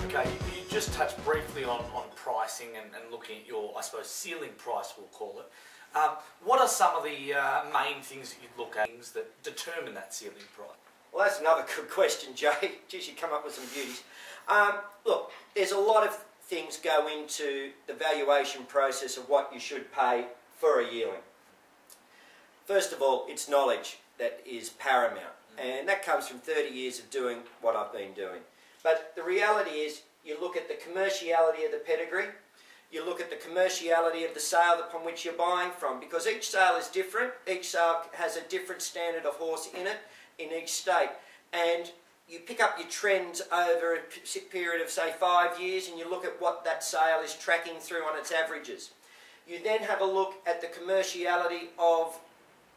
Okay, you just touched briefly on pricing and looking at your, I suppose, ceiling price, we'll call it. What are some of the main things that you'd look at, things that determine that ceiling price? Well, that's another good question, Jay. Geez, you come up with some beauties. Look, there's a lot of things go into the valuation process of what you should pay for a yearling. First of all, it's knowledge that is paramount, and that comes from 30 years of doing what I've been doing. But the reality is, you look at the commerciality of the pedigree, you look at the commerciality of the sale upon which you're buying from, because each sale is different, each sale has a different standard of horse in it, in each state, and you pick up your trends over a period of, say, 5 years, and you look at what that sale is tracking through on its averages. You then have a look at the commerciality of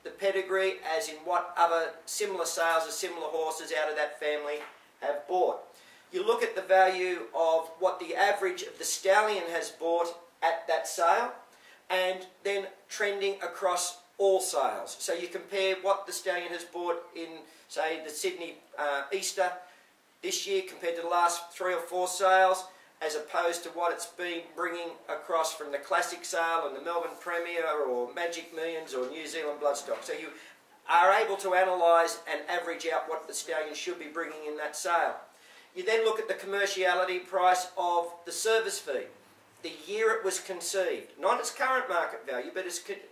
the pedigree, as in what other similar sales of similar horses out of that family have bought. You look at the value of what the average of the stallion has bought at that sale, and then trending across all sales. So you compare what the stallion has bought in, say, the Sydney Easter this year compared to the last 3 or 4 sales, as opposed to what it's been bringing across from the Classic sale and the Melbourne Premier or Magic Millions or New Zealand Bloodstock. So you are able to analyse and average out what the stallion should be bringing in that sale. You then look at the commerciality price of the service fee, the year it was conceived, not its current market value, but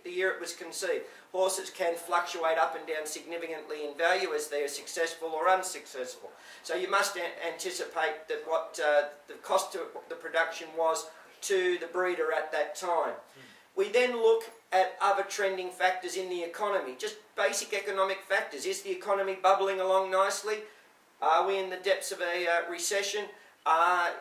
the year it was conceived. Horses can fluctuate up and down significantly in value as they are successful or unsuccessful. So you must anticipate that what the cost of the production was to the breeder at that time. We then look at other trending factors in the economy, just basic economic factors. Is the economy bubbling along nicely? Are we in the depths of a recession?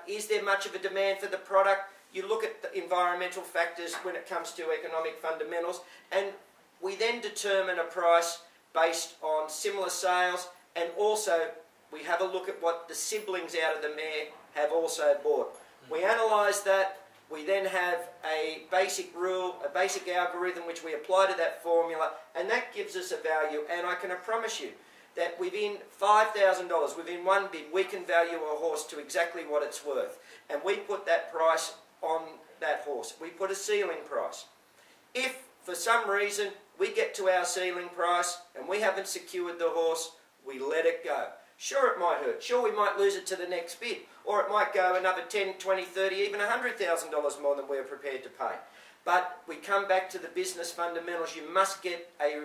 Is there much of a demand for the product? You look at the environmental factors when it comes to economic fundamentals, and we then determine a price based on similar sales, and also we have a look at what the siblings out of the mare have also bought. We analyse that. We then have a basic rule, a basic algorithm which we apply to that formula, and that gives us a value. And I can promise you that within $5,000, within one bid, we can value a horse to exactly what it's worth. And we put that price on that horse. We put a ceiling price. If, for some reason, we get to our ceiling price and we haven't secured the horse, we let it go. Sure, it might hurt. Sure, we might lose it to the next bid. Or it might go another 10, 20, 30, even $100,000 more than we're prepared to pay. But we come back to the business fundamentals. You must get a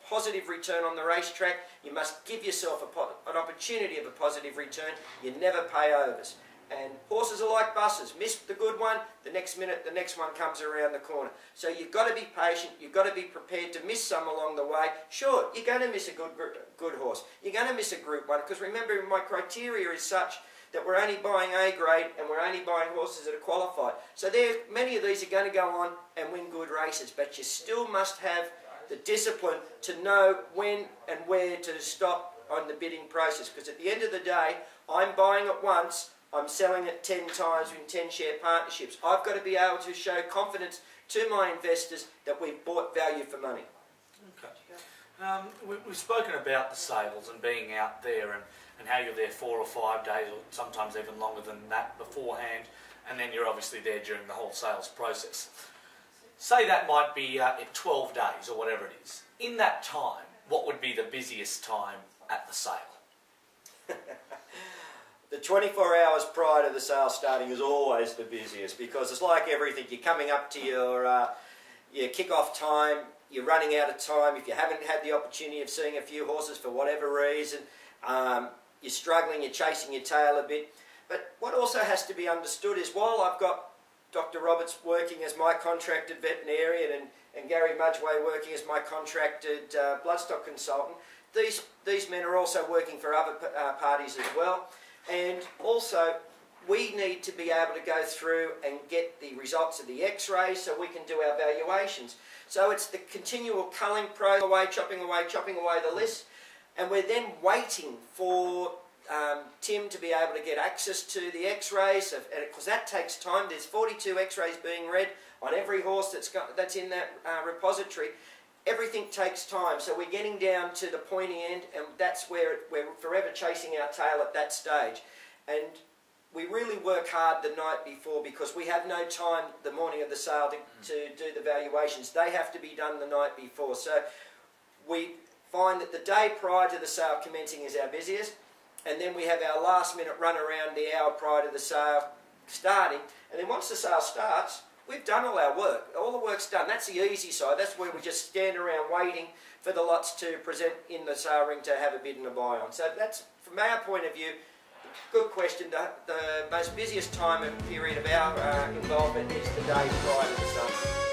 positive return on the racetrack. You must give yourself an opportunity of a positive return. You never pay overs. And horses are like buses. Miss the good one, the next minute the next one comes around the corner. So you've got to be patient. You've got to be prepared to miss some along the way. Sure, you're going to miss a good horse. You're going to miss a Group 1, because remember, my criteria is such that we're only buying A grade and we're only buying horses that are qualified. So many of these are going to go on and win good races, but you still must have the discipline to know when and where to stop on the bidding process, because at the end of the day, I'm buying it once, I'm selling it 10 times in 10 share partnerships. I've got to be able to show confidence to my investors that we've bought value for money. Okay. We've spoken about the sales and being out there and how you're there 4 or 5 days, or sometimes even longer than that beforehand, and then you're obviously there during the whole sales process. Say that might be 12 days or whatever it is. In that time, what would be the busiest time at the sale? The 24 hours prior to the sale starting is always the busiest, because it's like everything. You're coming up to your kick-off time, you're running out of time. If you haven't had the opportunity of seeing a few horses for whatever reason, you're struggling, you're chasing your tail a bit. But what also has to be understood is, while I've got Dr. Roberts working as my contracted veterinarian and Gary Mudgway working as my contracted bloodstock consultant, these men are also working for other parties as well. And also, we need to be able to go through and get the results of the x-rays so we can do our valuations. So it's the continual culling process, chopping away the list, and we're then waiting for Tim to be able to get access to the x-rays, because that takes time. There's 42 x-rays being read on every horse that's in that repository. everything takes time. So we're getting down to the pointy end, and that's where we're forever chasing our tail at that stage. And we really work hard the night before because we have no time the morning of the sale to do the valuations. They have to be done the night before. So we find that the day prior to the sale commencing is our busiest, and then we have our last minute run around the hour prior to the sale starting, and then once the sale starts, we've done all our work. All the work's done. That's the easy side. That's where we just stand around waiting for the lots to present in the sale ring to have a bid and a buy on. So that's, from our point of view, good question. The most busiest time and period of our involvement is the day prior to the sale.